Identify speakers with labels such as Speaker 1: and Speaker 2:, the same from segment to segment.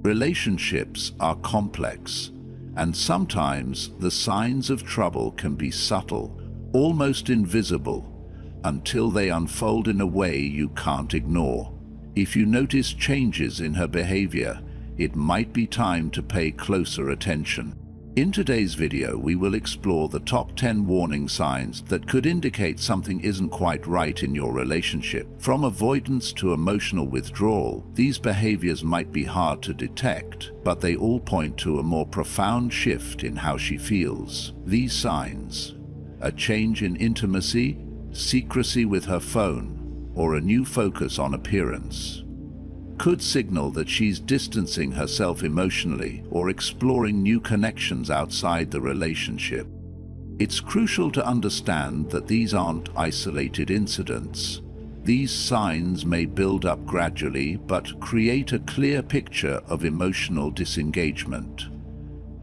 Speaker 1: Relationships are complex, and sometimes the signs of trouble can be subtle, almost invisible, until they unfold in a way you can't ignore. If you notice changes in her behavior, it might be time to pay closer attention. In today's video, we will explore the top 10 warning signs that could indicate something isn't quite right in your relationship. From avoidance to emotional withdrawal, these behaviors might be hard to detect, but they all point to a more profound shift in how she feels. These signs: a change in intimacy, secrecy with her phone, or a new focus on appearance, could signal that she's distancing herself emotionally or exploring new connections outside the relationship. It's crucial to understand that these aren't isolated incidents. These signs may build up gradually but create a clear picture of emotional disengagement.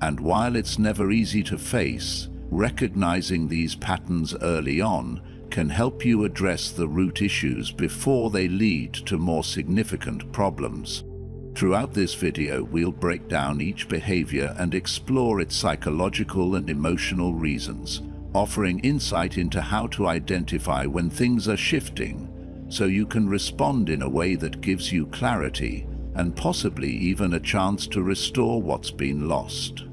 Speaker 1: And while it's never easy to face, recognizing these patterns early on can help you address the root issues before they lead to more significant problems. Throughout this video, we'll break down each behavior and explore its psychological and emotional reasons, offering insight into how to identify when things are shifting, so you can respond in a way that gives you clarity and possibly even a chance to restore what's been lost.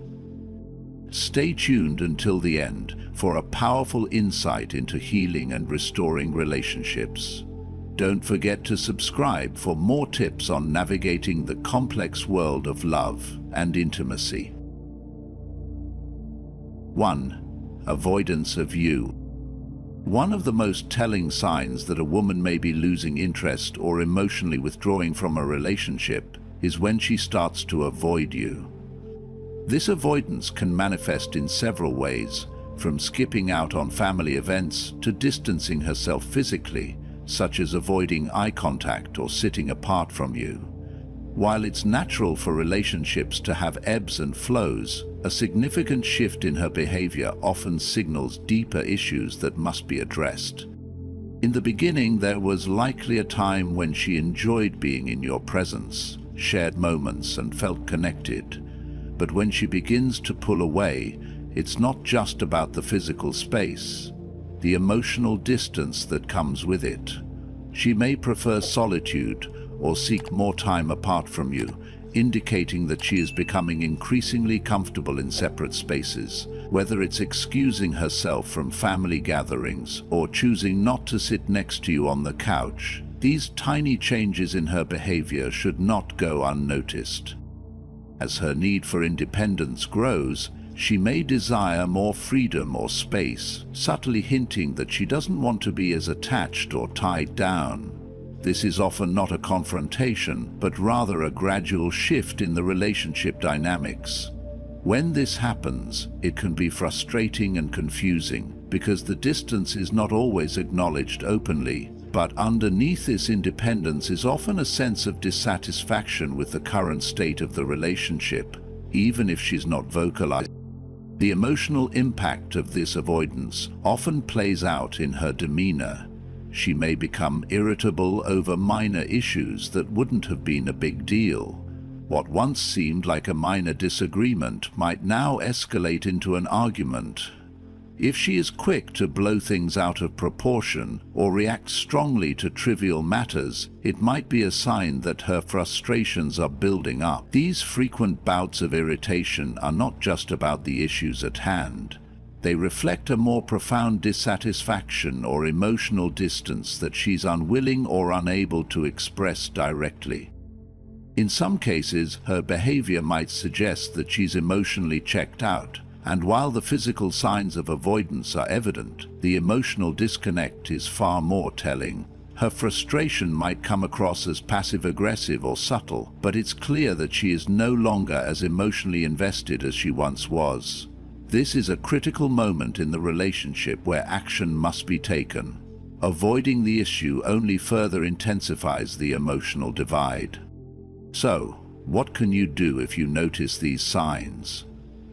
Speaker 1: Stay tuned until the end for a powerful insight into healing and restoring relationships. Don't forget to subscribe for more tips on navigating the complex world of love and intimacy. 1. Avoidance of you. One of the most telling signs that a woman may be losing interest or emotionally withdrawing from a relationship is when she starts to avoid you. This avoidance can manifest in several ways, from skipping out on family events to distancing herself physically, such as avoiding eye contact or sitting apart from you. While it's natural for relationships to have ebbs and flows, a significant shift in her behavior often signals deeper issues that must be addressed. In the beginning, there was likely a time when she enjoyed being in your presence, shared moments, and felt connected. But when she begins to pull away, it's not just about the physical space, the emotional distance that comes with it. She may prefer solitude or seek more time apart from you, indicating that she is becoming increasingly comfortable in separate spaces. Whether it's excusing herself from family gatherings or choosing not to sit next to you on the couch, these tiny changes in her behavior should not go unnoticed. As her need for independence grows, she may desire more freedom or space, subtly hinting that she doesn't want to be as attached or tied down. This is often not a confrontation, but rather a gradual shift in the relationship dynamics. When this happens, it can be frustrating and confusing, because the distance is not always acknowledged openly. But underneath this independence is often a sense of dissatisfaction with the current state of the relationship, even if she's not vocalized. The emotional impact of this avoidance often plays out in her demeanor. She may become irritable over minor issues that wouldn't have been a big deal. What once seemed like a minor disagreement might now escalate into an argument. If she is quick to blow things out of proportion or react strongly to trivial matters, it might be a sign that her frustrations are building up. These frequent bouts of irritation are not just about the issues at hand. They reflect a more profound dissatisfaction or emotional distance that she's unwilling or unable to express directly. In some cases, her behavior might suggest that she's emotionally checked out. And while the physical signs of avoidance are evident, the emotional disconnect is far more telling. Her frustration might come across as passive-aggressive or subtle, but it's clear that she is no longer as emotionally invested as she once was. This is a critical moment in the relationship where action must be taken. Avoiding the issue only further intensifies the emotional divide. So, what can you do if you notice these signs?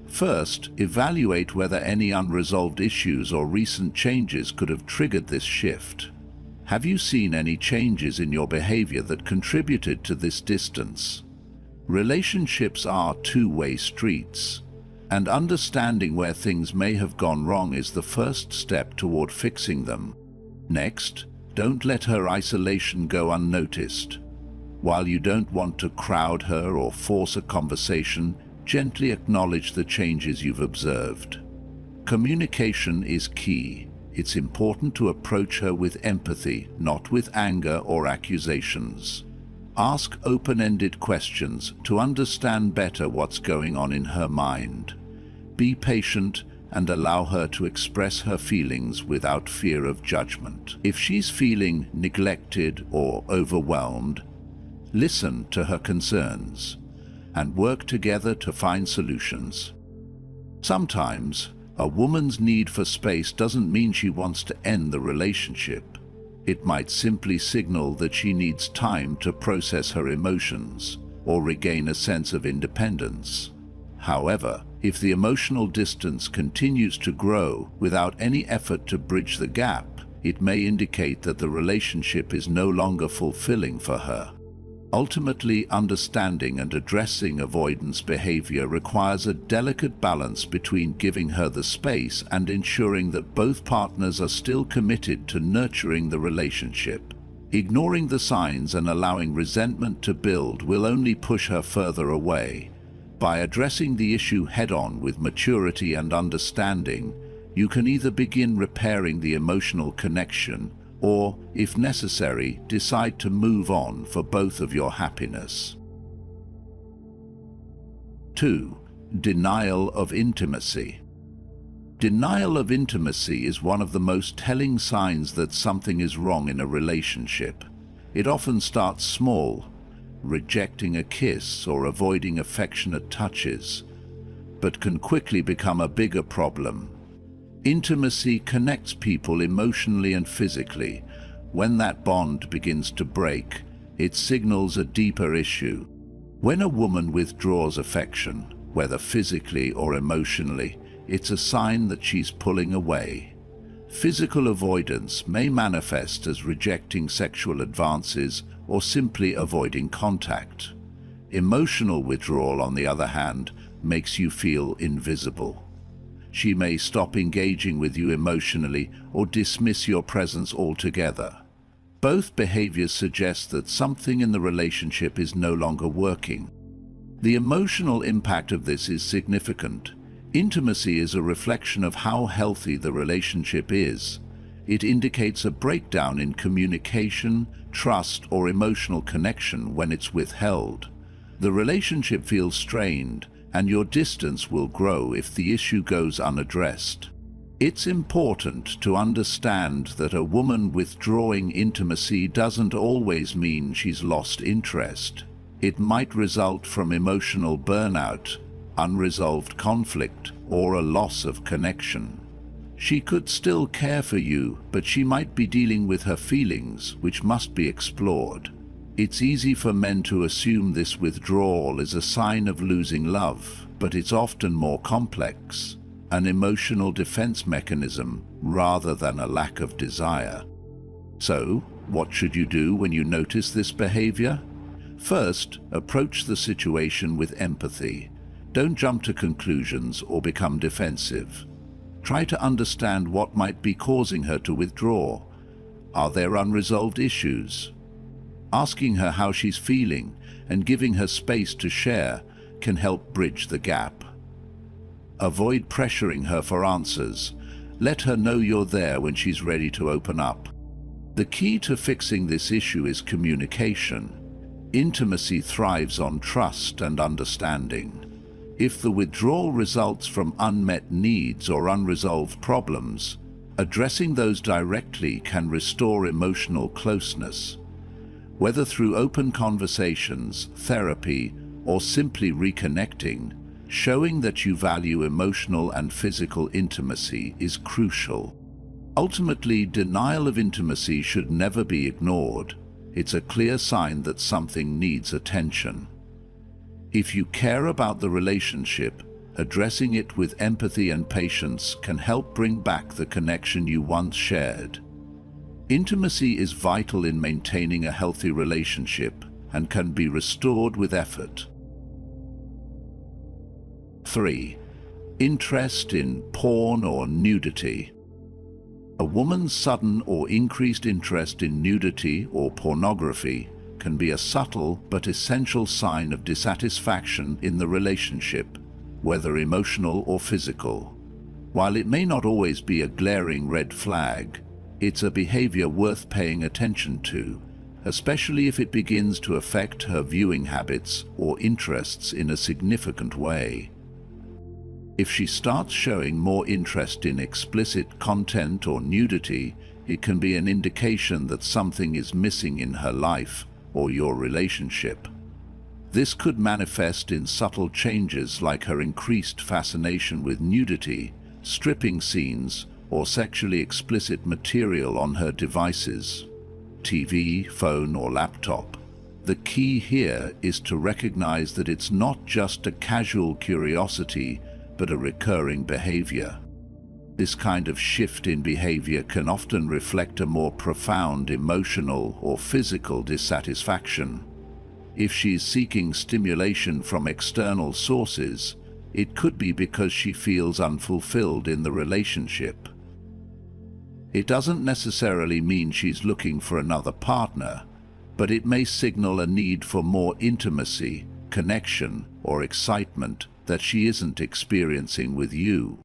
Speaker 1: First, evaluate whether any unresolved issues or recent changes could have triggered this shift. Have you seen any changes in your behavior that contributed to this distance? Relationships are two-way streets, and understanding where things may have gone wrong is the first step toward fixing them. Next, don't let her isolation go unnoticed. While you don't want to crowd her or force a conversation, gently acknowledge the changes you've observed. Communication is key. It's important to approach her with empathy, not with anger or accusations. Ask open-ended questions to understand better what's going on in her mind. Be patient and allow her to express her feelings without fear of judgment. If she's feeling neglected or overwhelmed, listen to her concerns and work together to find solutions. Sometimes, a woman's need for space doesn't mean she wants to end the relationship. It might simply signal that she needs time to process her emotions or regain a sense of independence. However, if the emotional distance continues to grow without any effort to bridge the gap, it may indicate that the relationship is no longer fulfilling for her. Ultimately, understanding and addressing avoidance behavior requires a delicate balance between giving her the space and ensuring that both partners are still committed to nurturing the relationship. Ignoring the signs and allowing resentment to build will only push her further away. By addressing the issue head-on with maturity and understanding, you can either begin repairing the emotional connection or, if necessary, decide to move on for both of your happiness. 2. Denial of intimacy. Denial of intimacy is one of the most telling signs that something is wrong in a relationship. It often starts small, rejecting a kiss or avoiding affectionate touches, but can quickly become a bigger problem. Intimacy connects people emotionally and physically. When that bond begins to break, it signals a deeper issue. When a woman withdraws affection, whether physically or emotionally, it's a sign that she's pulling away. Physical avoidance may manifest as rejecting sexual advances or simply avoiding contact. Emotional withdrawal, on the other hand, makes you feel invisible. She may stop engaging with you emotionally or dismiss your presence altogether. Both behaviors suggest that something in the relationship is no longer working. The emotional impact of this is significant. Intimacy is a reflection of how healthy the relationship is. It indicates a breakdown in communication, trust, or emotional connection when it's withheld. The relationship feels strained, and your distance will grow if the issue goes unaddressed. It's important to understand that a woman withdrawing intimacy doesn't always mean she's lost interest. It might result from emotional burnout, unresolved conflict, or a loss of connection. She could still care for you, but she might be dealing with her feelings, which must be explored. It's easy for men to assume this withdrawal is a sign of losing love, but it's often more complex, an emotional defense mechanism rather than a lack of desire. So, what should you do when you notice this behavior? First, approach the situation with empathy. Don't jump to conclusions or become defensive. Try to understand what might be causing her to withdraw. Are there unresolved issues? Asking her how she's feeling and giving her space to share can help bridge the gap. Avoid pressuring her for answers. Let her know you're there when she's ready to open up. The key to fixing this issue is communication. Intimacy thrives on trust and understanding. If the withdrawal results from unmet needs or unresolved problems, addressing those directly can restore emotional closeness. Whether through open conversations, therapy, or simply reconnecting, showing that you value emotional and physical intimacy is crucial. Ultimately, denial of intimacy should never be ignored. It's a clear sign that something needs attention. If you care about the relationship, addressing it with empathy and patience can help bring back the connection you once shared. Intimacy is vital in maintaining a healthy relationship and can be restored with effort. 3. Interest in porn or nudity. A woman's sudden or increased interest in nudity or pornography can be a subtle but essential sign of dissatisfaction in the relationship, whether emotional or physical. While it may not always be a glaring red flag, it's a behavior worth paying attention to, especially if it begins to affect her viewing habits or interests in a significant way. If she starts showing more interest in explicit content or nudity, it can be an indication that something is missing in her life or your relationship. This could manifest in subtle changes like her increased fascination with nudity, stripping scenes, or sexually explicit material on her devices, TV, phone, or laptop. The key here is to recognize that it's not just a casual curiosity, but a recurring behavior. This kind of shift in behavior can often reflect a more profound emotional or physical dissatisfaction. If she's seeking stimulation from external sources, it could be because she feels unfulfilled in the relationship. It doesn't necessarily mean she's looking for another partner, but it may signal a need for more intimacy, connection, or excitement that she isn't experiencing with you.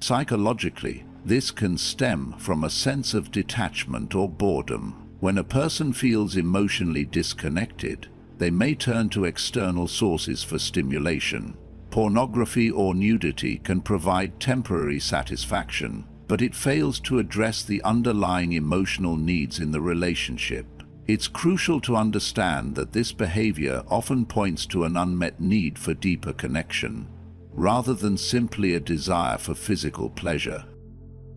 Speaker 1: Psychologically, this can stem from a sense of detachment or boredom. When a person feels emotionally disconnected, they may turn to external sources for stimulation. Pornography or nudity can provide temporary satisfaction, but it fails to address the underlying emotional needs in the relationship. It's crucial to understand that this behavior often points to an unmet need for deeper connection, rather than simply a desire for physical pleasure.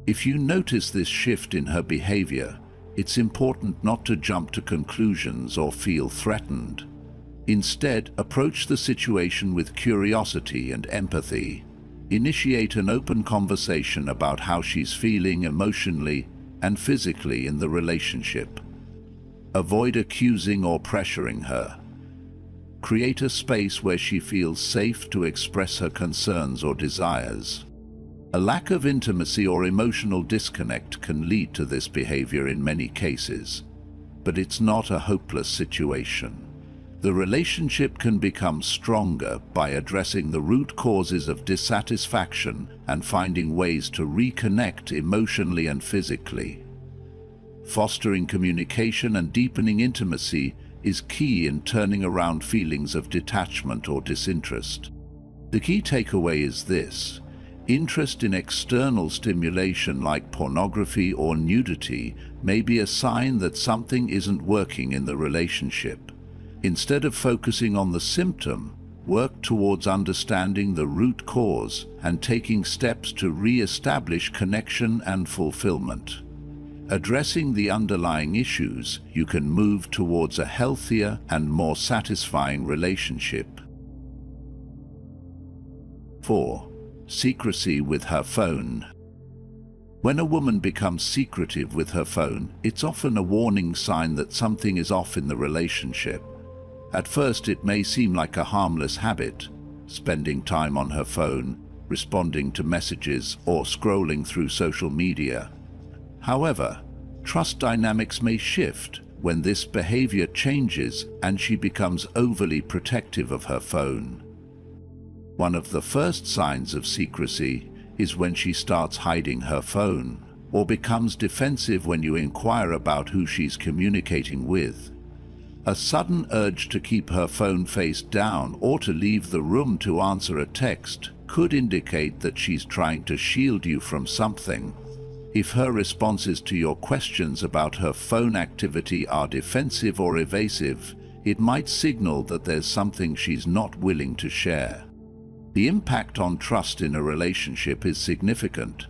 Speaker 1: If you notice this shift in her behavior, it's important not to jump to conclusions or feel threatened. Instead, approach the situation with curiosity and empathy. Initiate an open conversation about how she's feeling emotionally and physically in the relationship. Avoid accusing or pressuring her. Create a space where she feels safe to express her concerns or desires. A lack of intimacy or emotional disconnect can lead to this behavior in many cases, but it's not a hopeless situation. The relationship can become stronger by addressing the root causes of dissatisfaction and finding ways to reconnect emotionally and physically. Fostering communication and deepening intimacy is key in turning around feelings of detachment or disinterest. The key takeaway is this: interest in external stimulation like pornography or nudity may be a sign that something isn't working in the relationship. Instead of focusing on the symptom, work towards understanding the root cause and taking steps to re-establish connection and fulfillment. Addressing the underlying issues, you can move towards a healthier and more satisfying relationship. 4. Secrecy with her phone. When a woman becomes secretive with her phone, it's often a warning sign that something is off in the relationship. At first, it may seem like a harmless habit, spending time on her phone, responding to messages, or scrolling through social media. However, trust dynamics may shift when this behavior changes and she becomes overly protective of her phone. One of the first signs of secrecy is when she starts hiding her phone, or becomes defensive when you inquire about who she's communicating with. A sudden urge to keep her phone face down or to leave the room to answer a text could indicate that she's trying to shield you from something. If her responses to your questions about her phone activity are defensive or evasive, it might signal that there's something she's not willing to share. The impact on trust in a relationship is significant.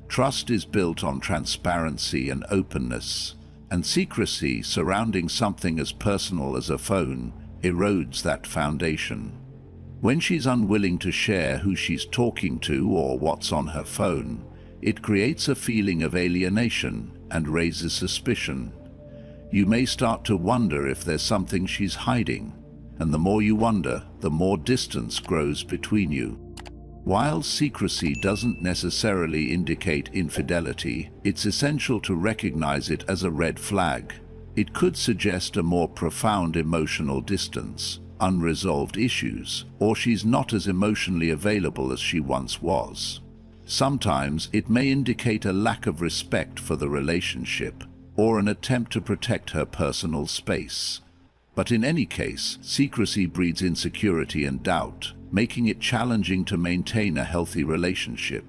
Speaker 1: Trust is built on transparency and openness, and secrecy surrounding something as personal as a phone erodes that foundation. When she's unwilling to share who she's talking to or what's on her phone, it creates a feeling of alienation and raises suspicion. You may start to wonder if there's something she's hiding, and the more you wonder, the more distance grows between you. While secrecy doesn't necessarily indicate infidelity, it's essential to recognize it as a red flag. It could suggest a more profound emotional distance, unresolved issues, or she's not as emotionally available as she once was. Sometimes it may indicate a lack of respect for the relationship, or an attempt to protect her personal space. But in any case, secrecy breeds insecurity and doubt, making it challenging to maintain a healthy relationship.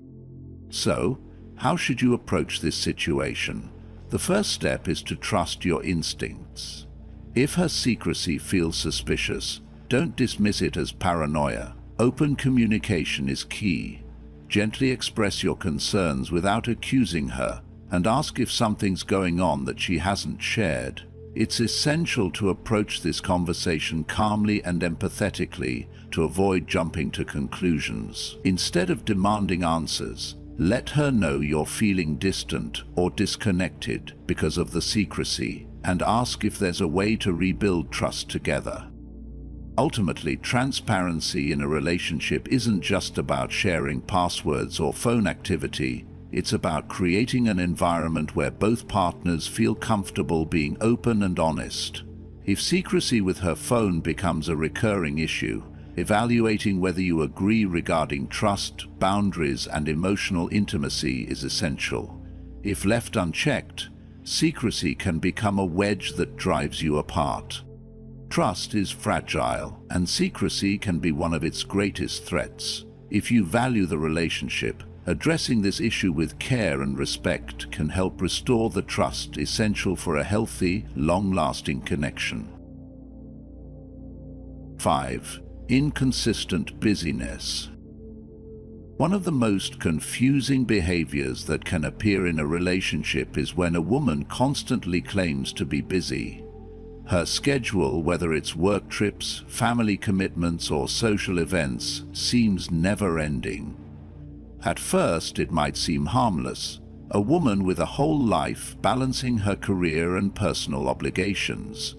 Speaker 1: So, how should you approach this situation? The first step is to trust your instincts. If her secrecy feels suspicious, don't dismiss it as paranoia. Open communication is key. Gently express your concerns without accusing her, and ask if something's going on that she hasn't shared. It's essential to approach this conversation calmly and empathetically to avoid jumping to conclusions. Instead of demanding answers, let her know you're feeling distant or disconnected because of the secrecy, and ask if there's a way to rebuild trust together. Ultimately, transparency in a relationship isn't just about sharing passwords or phone activity. It's about creating an environment where both partners feel comfortable being open and honest. If secrecy with her phone becomes a recurring issue, evaluating whether you agree regarding trust, boundaries, and emotional intimacy is essential. If left unchecked, secrecy can become a wedge that drives you apart. Trust is fragile, and secrecy can be one of its greatest threats. If you value the relationship, addressing this issue with care and respect can help restore the trust essential for a healthy, long-lasting connection. 5. Inconsistent busyness. One of the most confusing behaviors that can appear in a relationship is when a woman constantly claims to be busy. Her schedule, whether it's work trips, family commitments, or social events, seems never-ending. At first, it might seem harmless, a woman with a whole life balancing her career and personal obligations.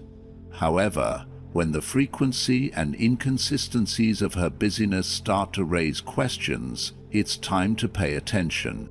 Speaker 1: However, when the frequency and inconsistencies of her busyness start to raise questions, it's time to pay attention.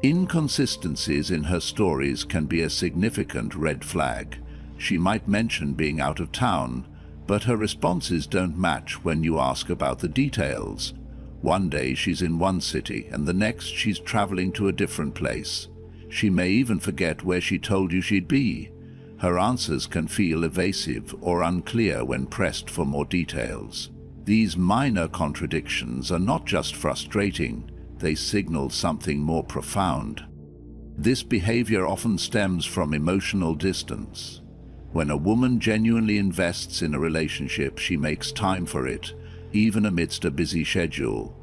Speaker 1: Inconsistencies in her stories can be a significant red flag. She might mention being out of town, but her responses don't match when you ask about the details. One day she's in one city, and the next she's traveling to a different place. She may even forget where she told you she'd be. Her answers can feel evasive or unclear when pressed for more details. These minor contradictions are not just frustrating, they signal something more profound. This behavior often stems from emotional distance. When a woman genuinely invests in a relationship, she makes time for it, even amidst a busy schedule.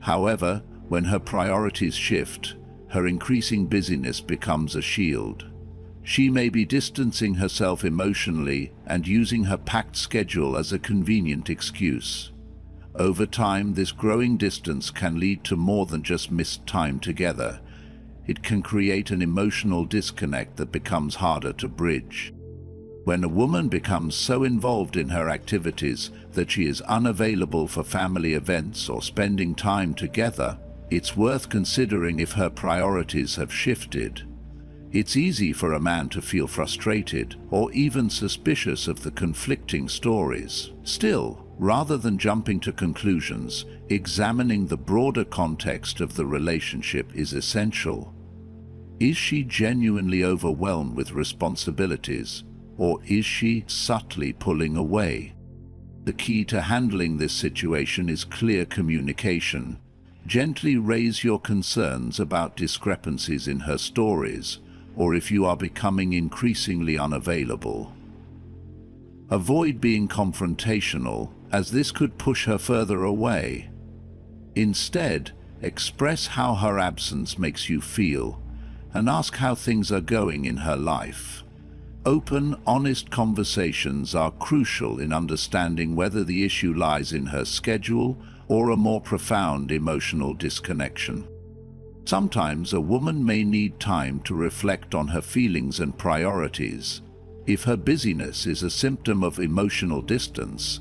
Speaker 1: However, when her priorities shift, her increasing busyness becomes a shield. She may be distancing herself emotionally and using her packed schedule as a convenient excuse. Over time, this growing distance can lead to more than just missed time together. It can create an emotional disconnect that becomes harder to bridge. When a woman becomes so involved in her activities that she is unavailable for family events or spending time together, it's worth considering if her priorities have shifted. It's easy for a man to feel frustrated or even suspicious of the conflicting stories. Still, rather than jumping to conclusions, examining the broader context of the relationship is essential. Is she genuinely overwhelmed with responsibilities, or is she subtly pulling away? The key to handling this situation is clear communication. Gently raise your concerns about discrepancies in her stories, or if you are becoming increasingly unavailable. Avoid being confrontational, as this could push her further away. Instead, express how her absence makes you feel, and ask how things are going in her life. Open, honest conversations are crucial in understanding whether the issue lies in her schedule or a more profound emotional disconnection. Sometimes a woman may need time to reflect on her feelings and priorities. If her busyness is a symptom of emotional distance,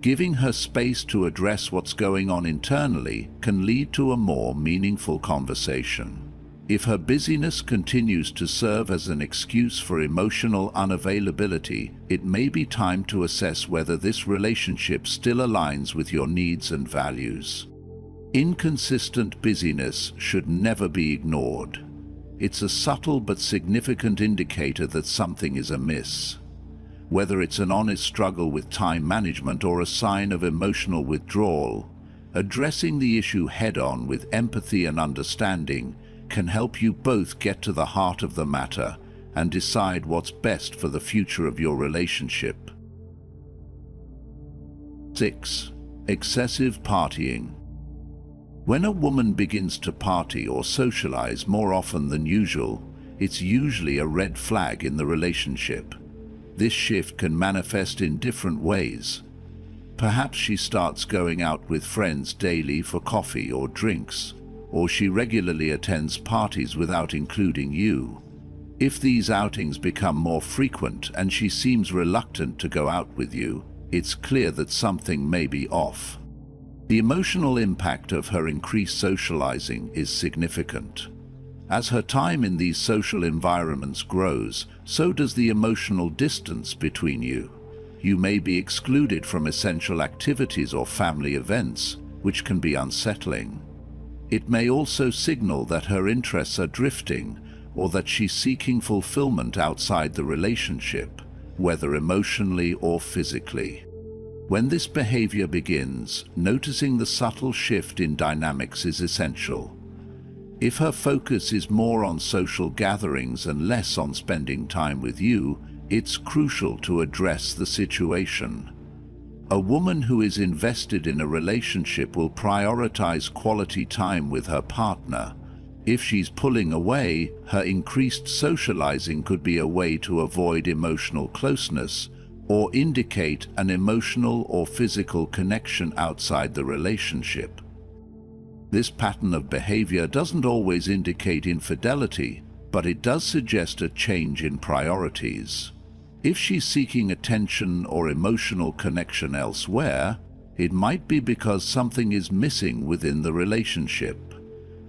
Speaker 1: Giving her space to address what's going on internally can lead to a more meaningful conversation. If her busyness continues to serve as an excuse for emotional unavailability, it may be time to assess whether this relationship still aligns with your needs and values. Inconsistent busyness should never be ignored. It's a subtle but significant indicator that something is amiss. Whether it's an honest struggle with time management or a sign of emotional withdrawal, addressing the issue head-on with empathy and understanding can help you both get to the heart of the matter and decide what's best for the future of your relationship. 6. Excessive partying. When a woman begins to party or socialize more often than usual, it's usually a red flag in the relationship. This shift can manifest in different ways. Perhaps she starts going out with friends daily for coffee or drinks, or she regularly attends parties without including you. If these outings become more frequent and she seems reluctant to go out with you, it's clear that something may be off. The emotional impact of her increased socializing is significant. As her time in these social environments grows, so does the emotional distance between you. You may be excluded from essential activities or family events, which can be unsettling. It may also signal that her interests are drifting or that she's seeking fulfillment outside the relationship, whether emotionally or physically. When this behavior begins, noticing the subtle shift in dynamics is essential. If her focus is more on social gatherings and less on spending time with you, it's crucial to address the situation. A woman who is invested in a relationship will prioritize quality time with her partner. If she's pulling away, her increased socializing could be a way to avoid emotional closeness or indicate an emotional or physical connection outside the relationship. This pattern of behavior doesn't always indicate infidelity, but it does suggest a change in priorities. If she's seeking attention or emotional connection elsewhere, it might be because something is missing within the relationship.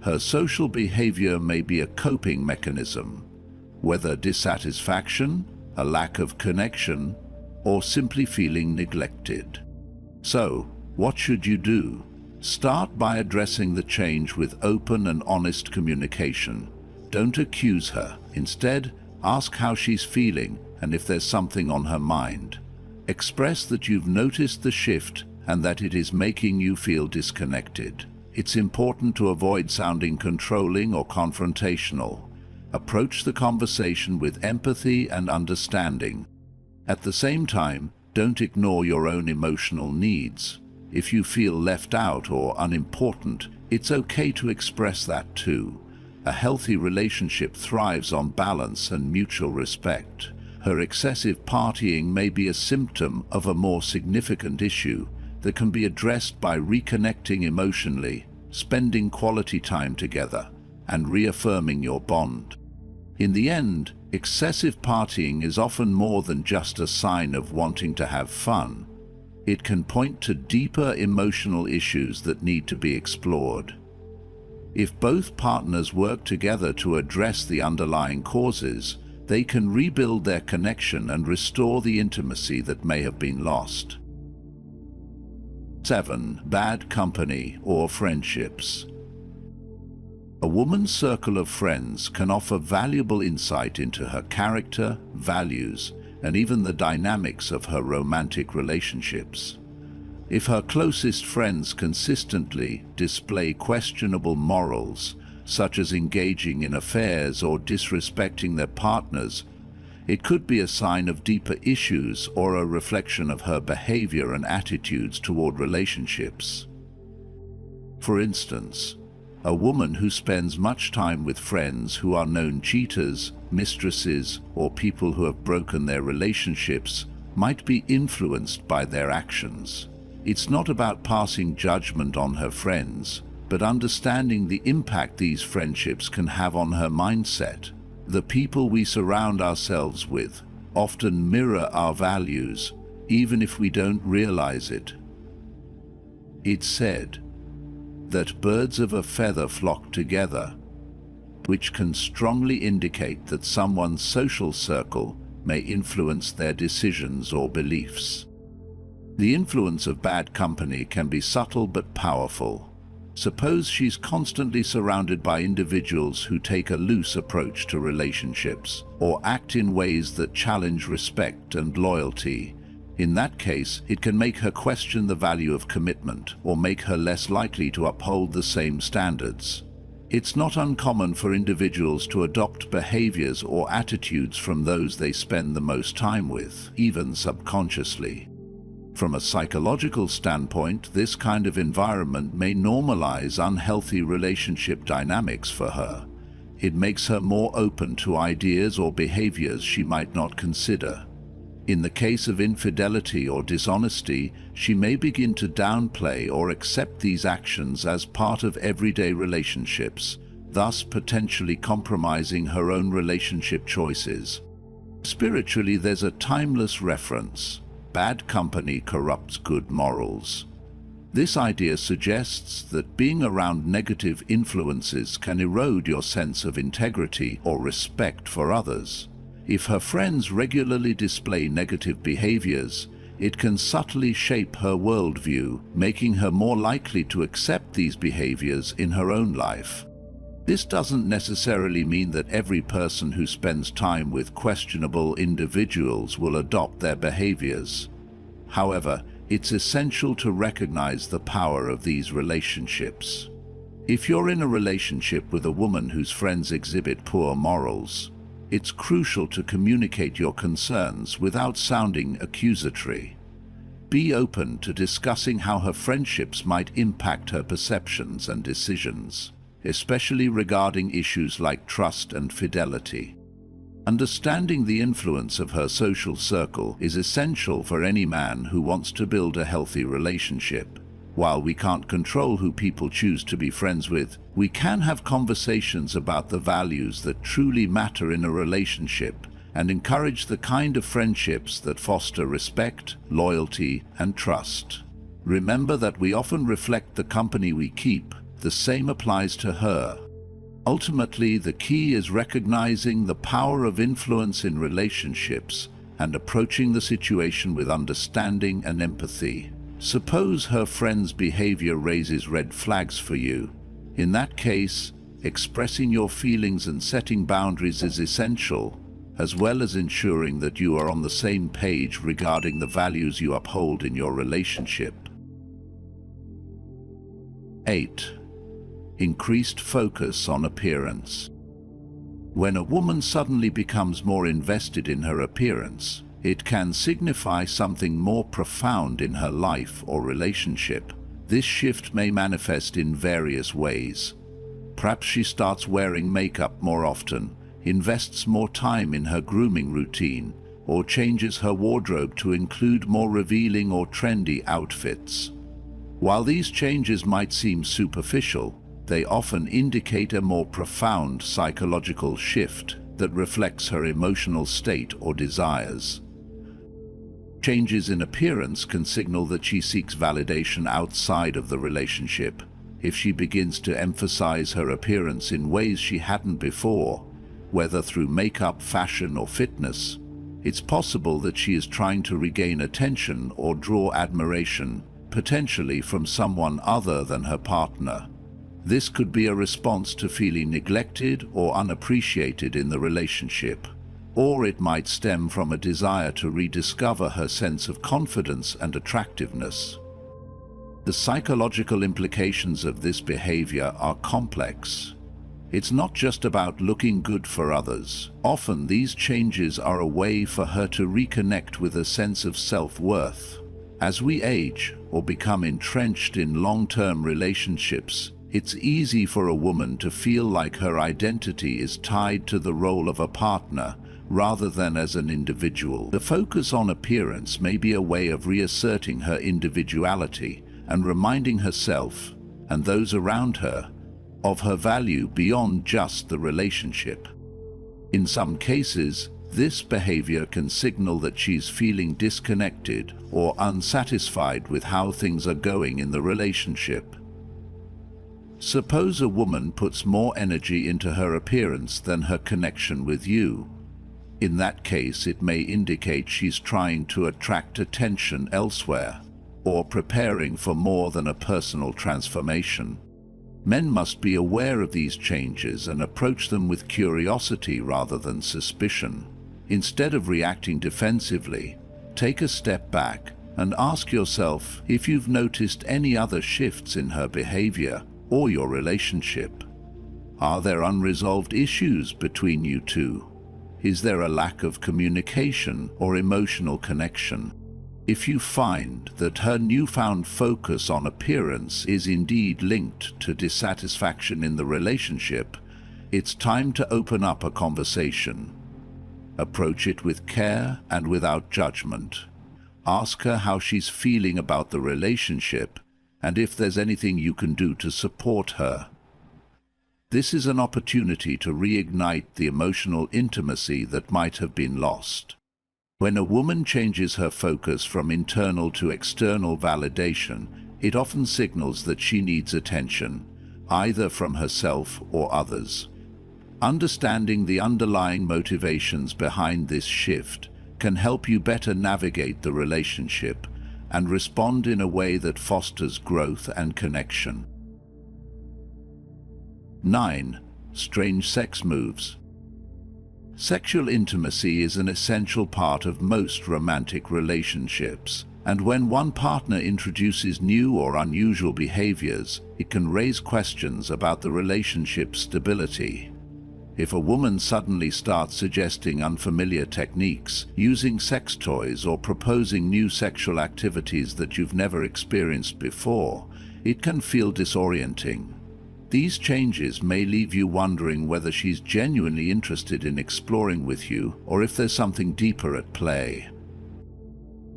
Speaker 1: Her social behavior may be a coping mechanism, whether dissatisfaction, a lack of connection, or simply feeling neglected. So, what should you do? Start by addressing the change with open and honest communication. Don't accuse her. Instead, ask how she's feeling and if there's something on her mind. Express that you've noticed the shift and that it is making you feel disconnected. It's important to avoid sounding controlling or confrontational. Approach the conversation with empathy and understanding. At the same time, don't ignore your own emotional needs. If you feel left out or unimportant, it's okay to express that too. A healthy relationship thrives on balance and mutual respect. Her excessive partying may be a symptom of a more significant issue that can be addressed by reconnecting emotionally, spending quality time together, and reaffirming your bond. In the end, excessive partying is often more than just a sign of wanting to have fun. It can point to deeper emotional issues that need to be explored. If both partners work together to address the underlying causes, they can rebuild their connection and restore the intimacy that may have been lost. 7. Bad company or friendships. A woman's circle of friends can offer valuable insight into her character, values, and even the dynamics of her romantic relationships. If her closest friends consistently display questionable morals, such as engaging in affairs or disrespecting their partners, it could be a sign of deeper issues or a reflection of her behavior and attitudes toward relationships. For instance, a woman who spends much time with friends who are known cheaters, mistresses, or people who have broken their relationships might be influenced by their actions. It's not about passing judgment on her friends, but understanding the impact these friendships can have on her mindset. The people we surround ourselves with often mirror our values, even if we don't realize it. It's said that birds of a feather flock together, which can strongly indicate that someone's social circle may influence their decisions or beliefs. The influence of bad company can be subtle but powerful. Suppose she's constantly surrounded by individuals who take a loose approach to relationships or act in ways that challenge respect and loyalty. In that case, it can make her question the value of commitment or make her less likely to uphold the same standards. It's not uncommon for individuals to adopt behaviors or attitudes from those they spend the most time with, even subconsciously. From a psychological standpoint, this kind of environment may normalize unhealthy relationship dynamics for her. It makes her more open to ideas or behaviors she might not consider. In the case of infidelity or dishonesty, she may begin to downplay or accept these actions as part of everyday relationships, thus potentially compromising her own relationship choices. Spiritually, there's a timeless reference: bad company corrupts good morals. This idea suggests that being around negative influences can erode your sense of integrity or respect for others. If her friends regularly display negative behaviors, it can subtly shape her worldview, making her more likely to accept these behaviors in her own life. This doesn't necessarily mean that every person who spends time with questionable individuals will adopt their behaviors. However, it's essential to recognize the power of these relationships. If you're in a relationship with a woman whose friends exhibit poor morals, it's crucial to communicate your concerns without sounding accusatory. Be open to discussing how her friendships might impact her perceptions and decisions, especially regarding issues like trust and fidelity. Understanding the influence of her social circle is essential for any man who wants to build a healthy relationship. While we can't control who people choose to be friends with, we can have conversations about the values that truly matter in a relationship and encourage the kind of friendships that foster respect, loyalty, and trust. Remember that we often reflect the company we keep. The same applies to her. Ultimately, the key is recognizing the power of influence in relationships and approaching the situation with understanding and empathy. Suppose her friend's behavior raises red flags for you. In that case, expressing your feelings and setting boundaries is essential, as well as ensuring that you are on the same page regarding the values you uphold in your relationship. 8. Increased focus on appearance. When a woman suddenly becomes more invested in her appearance, it can signify something more profound in her life or relationship. This shift may manifest in various ways. Perhaps she starts wearing makeup more often, invests more time in her grooming routine, or changes her wardrobe to include more revealing or trendy outfits. While these changes might seem superficial, they often indicate a more profound psychological shift that reflects her emotional state or desires. Changes in appearance can signal that she seeks validation outside of the relationship. If she begins to emphasize her appearance in ways she hadn't before, whether through makeup, fashion, or fitness, it's possible that she is trying to regain attention or draw admiration, potentially from someone other than her partner. This could be a response to feeling neglected or unappreciated in the relationship, or it might stem from a desire to rediscover her sense of confidence and attractiveness. The psychological implications of this behavior are complex. It's not just about looking good for others. Often these changes are a way for her to reconnect with a sense of self-worth. As we age or become entrenched in long-term relationships, it's easy for a woman to feel like her identity is tied to the role of a partner rather than as an individual. The focus on appearance may be a way of reasserting her individuality and reminding herself and those around her of her value beyond just the relationship. In some cases, This behavior can signal that she's feeling disconnected or unsatisfied with how things are going in the relationship. Suppose a woman puts more energy into her appearance than her connection with you. In that case, it may indicate she's trying to attract attention elsewhere, or preparing for more than a personal transformation. Men must be aware of these changes and approach them with curiosity rather than suspicion. Instead of reacting defensively, take a step back and ask yourself if you've noticed any other shifts in her behavior or your relationship. Are there unresolved issues between you two? Is there a lack of communication or emotional connection? If you find that her newfound focus on appearance is indeed linked to dissatisfaction in the relationship, it's time to open up a conversation. Approach it with care and without judgment. Ask her how she's feeling about the relationship and if there's anything you can do to support her. This is an opportunity to reignite the emotional intimacy that might have been lost. When a woman changes her focus from internal to external validation, it often signals that she needs attention, either from herself or others. Understanding the underlying motivations behind this shift can help you better navigate the relationship and respond in a way that fosters growth and connection. 9. Strange sex moves. Sexual intimacy is an essential part of most romantic relationships, and when one partner introduces new or unusual behaviors, it can raise questions about the relationship's stability. If a woman suddenly starts suggesting unfamiliar techniques, using sex toys, or proposing new sexual activities that you've never experienced before, it can feel disorienting. These changes may leave you wondering whether she's genuinely interested in exploring with you or if there's something deeper at play.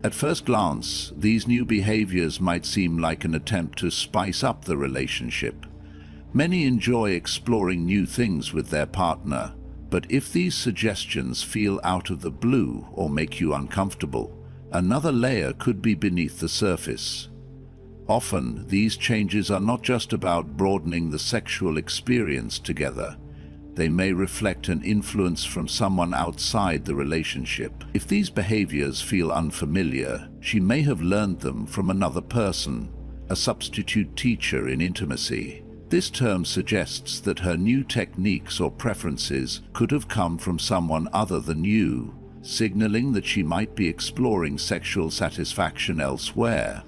Speaker 1: At first glance, these new behaviors might seem like an attempt to spice up the relationship. Many enjoy exploring new things with their partner, but if these suggestions feel out of the blue or make you uncomfortable, another layer could be beneath the surface. Often, these changes are not just about broadening the sexual experience together. They may reflect an influence from someone outside the relationship. If these behaviors feel unfamiliar, she may have learned them from another person, a substitute teacher in intimacy. This term suggests that her new techniques or preferences could have come from someone other than you, signaling that she might be exploring sexual satisfaction elsewhere.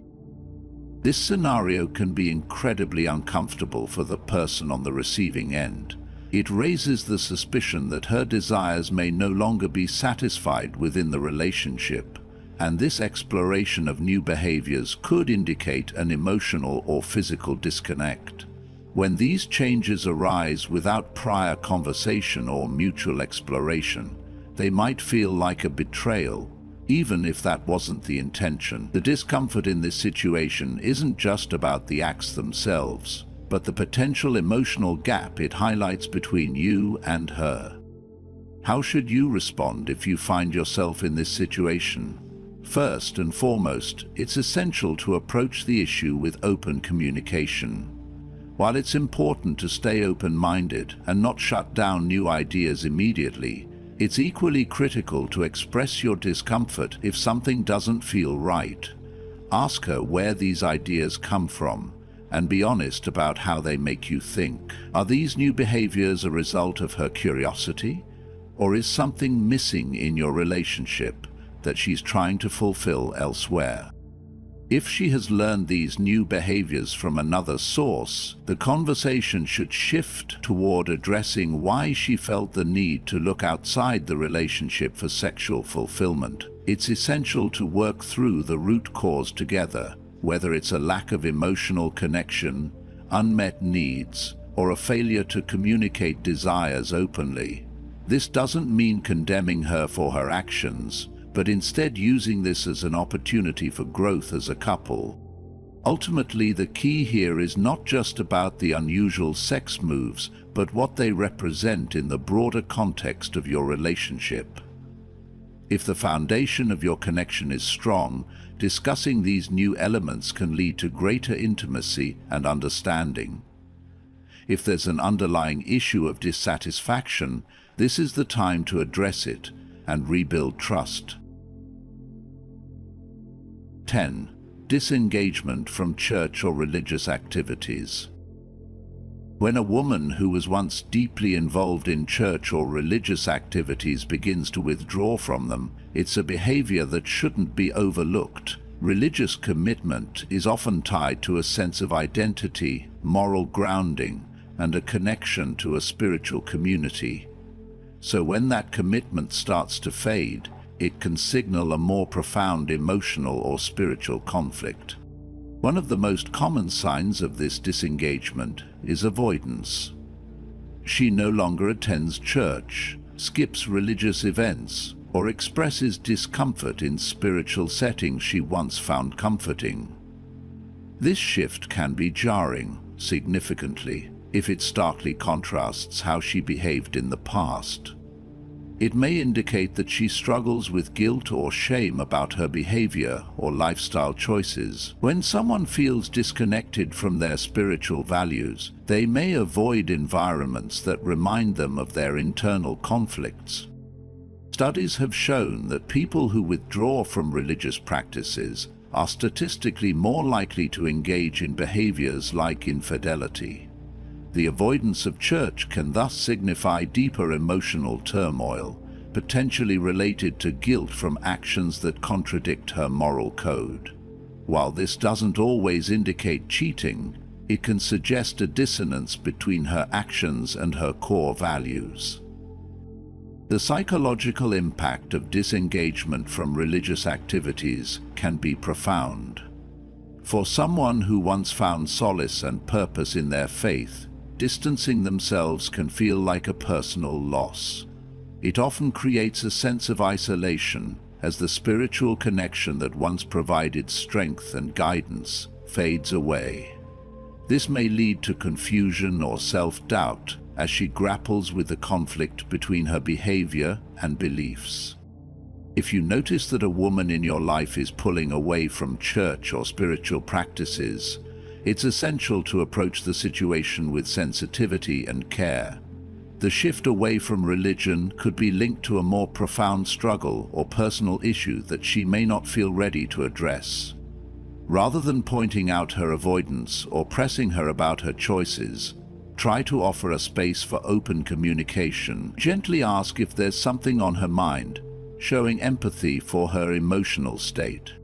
Speaker 1: This scenario can be incredibly uncomfortable for the person on the receiving end. It raises the suspicion that her desires may no longer be satisfied within the relationship, and this exploration of new behaviors could indicate an emotional or physical disconnect. When these changes arise without prior conversation or mutual exploration, they might feel like a betrayal, even if that wasn't the intention. The discomfort in this situation isn't just about the acts themselves, but the potential emotional gap it highlights between you and her. How should you respond if you find yourself in this situation? First and foremost, it's essential to approach the issue with open communication. While it's important to stay open-minded and not shut down new ideas immediately, it's equally critical to express your discomfort if something doesn't feel right. Ask her where these ideas come from, and be honest about how they make you think. Are these new behaviors a result of her curiosity, or is something missing in your relationship that she's trying to fulfill elsewhere? If she has learned these new behaviors from another source, the conversation should shift toward addressing why she felt the need to look outside the relationship for sexual fulfillment. It's essential to work through the root cause together, whether it's a lack of emotional connection, unmet needs, or a failure to communicate desires openly. This doesn't mean condemning her for her actions, but instead using this as an opportunity for growth as a couple. Ultimately, the key here is not just about the unusual sex moves, but what they represent in the broader context of your relationship. If the foundation of your connection is strong, discussing these new elements can lead to greater intimacy and understanding. If there's an underlying issue of dissatisfaction, this is the time to address it and rebuild trust. 10. Disengagement from church or religious activities. When a woman who was once deeply involved in church or religious activities begins to withdraw from them, it's a behavior that shouldn't be overlooked. Religious commitment is often tied to a sense of identity, moral grounding, and a connection to a spiritual community. So when that commitment starts to fade, it can signal a more profound emotional or spiritual conflict. One of the most common signs of this disengagement is avoidance. She no longer attends church, skips religious events, or expresses discomfort in spiritual settings she once found comforting. This shift can be jarring, significantly, if it starkly contrasts how she behaved in the past. It may indicate that she struggles with guilt or shame about her behavior or lifestyle choices. When someone feels disconnected from their spiritual values, they may avoid environments that remind them of their internal conflicts. Studies have shown that people who withdraw from religious practices are statistically more likely to engage in behaviors like infidelity. The avoidance of church can thus signify deeper emotional turmoil, potentially related to guilt from actions that contradict her moral code. While this doesn't always indicate cheating, it can suggest a dissonance between her actions and her core values. The psychological impact of disengagement from religious activities can be profound. For someone who once found solace and purpose in their faith, distancing themselves can feel like a personal loss. It often creates a sense of isolation, as the spiritual connection that once provided strength and guidance fades away. This may lead to confusion or self-doubt as she grapples with the conflict between her behavior and beliefs. If you notice that a woman in your life is pulling away from church or spiritual practices, it's essential to approach the situation with sensitivity and care. The shift away from religion could be linked to a more profound struggle or personal issue that she may not feel ready to address. Rather than pointing out her avoidance or pressing her about her choices, try to offer a space for open communication. Gently ask if there's something on her mind, showing empathy for her emotional state.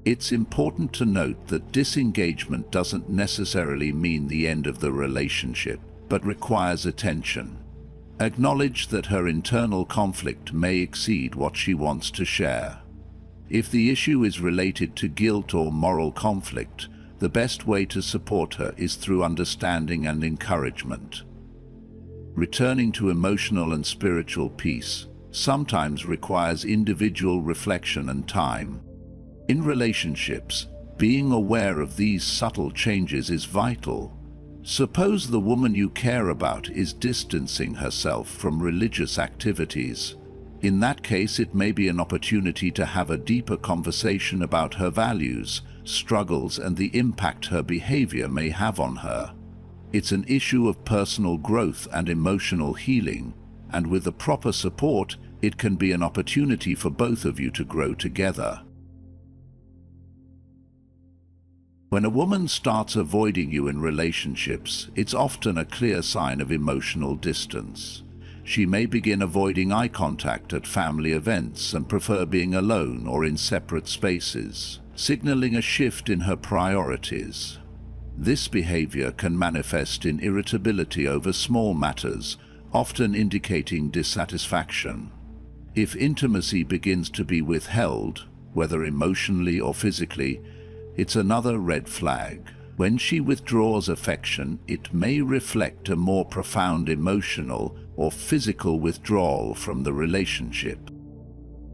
Speaker 1: It's important to note that disengagement doesn't necessarily mean the end of the relationship, but requires attention. Acknowledge that her internal conflict may exceed what she wants to share. If the issue is related to guilt or moral conflict, the best way to support her is through understanding and encouragement. Returning to emotional and spiritual peace sometimes requires individual reflection and time. In relationships, being aware of these subtle changes is vital. Suppose the woman you care about is distancing herself from religious activities. In that case, it may be an opportunity to have a deeper conversation about her values, struggles, and the impact her behavior may have on her. It's an issue of personal growth and emotional healing, and with the proper support, it can be an opportunity for both of you to grow together. When a woman starts avoiding you in relationships, it's often a clear sign of emotional distance. She may begin avoiding eye contact at family events and prefer being alone or in separate spaces, signaling a shift in her priorities. This behavior can manifest in irritability over small matters, often indicating dissatisfaction. If intimacy begins to be withheld, whether emotionally or physically, it's another red flag. When she withdraws affection, it may reflect a more profound emotional or physical withdrawal from the relationship.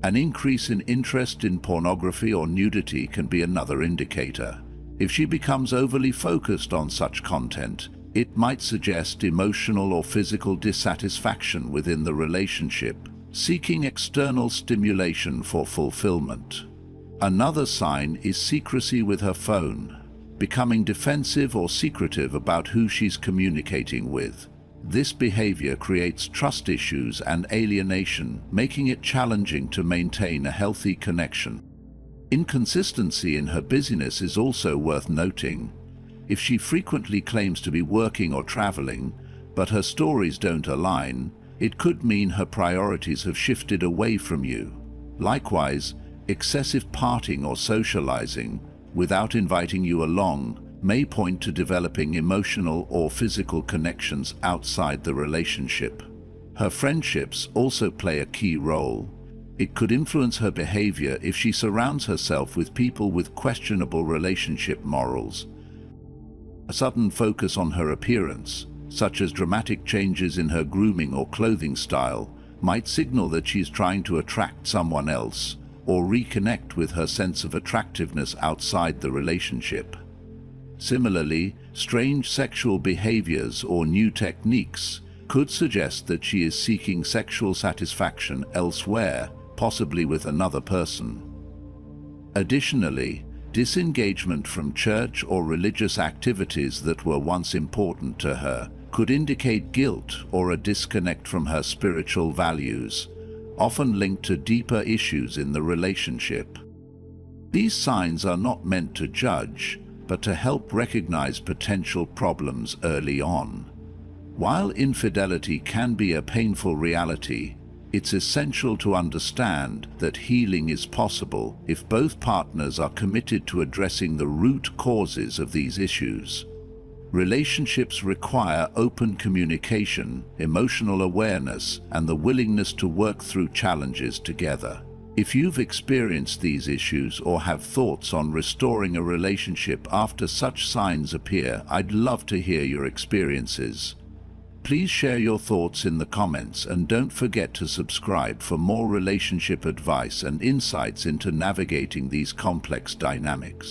Speaker 1: An increase in interest in pornography or nudity can be another indicator. If she becomes overly focused on such content, it might suggest emotional or physical dissatisfaction within the relationship, seeking external stimulation for fulfillment. Another sign is secrecy with her phone, becoming defensive or secretive about who she's communicating with. This behavior creates trust issues and alienation, making it challenging to maintain a healthy connection. Inconsistency in her busyness is also worth noting. If she frequently claims to be working or traveling, but her stories don't align, it could mean her priorities have shifted away from you. Likewise, excessive partying or socializing, without inviting you along, may point to developing emotional or physical connections outside the relationship. Her friendships also play a key role. It could influence her behavior if she surrounds herself with people with questionable relationship morals. A sudden focus on her appearance, such as dramatic changes in her grooming or clothing style, might signal that she's trying to attract someone else or reconnect with her sense of attractiveness outside the relationship. Similarly, strange sexual behaviors or new techniques could suggest that she is seeking sexual satisfaction elsewhere, possibly with another person. Additionally, disengagement from church or religious activities that were once important to her could indicate guilt or a disconnect from her spiritual values, often linked to deeper issues in the relationship. These signs are not meant to judge, but to help recognize potential problems early on. While infidelity can be a painful reality, it's essential to understand that healing is possible if both partners are committed to addressing the root causes of these issues. Relationships require open communication, emotional awareness, and the willingness to work through challenges together. If you've experienced these issues or have thoughts on restoring a relationship after such signs appear, I'd love to hear your experiences. Please share your thoughts in the comments and don't forget to subscribe for more relationship advice and insights into navigating these complex dynamics.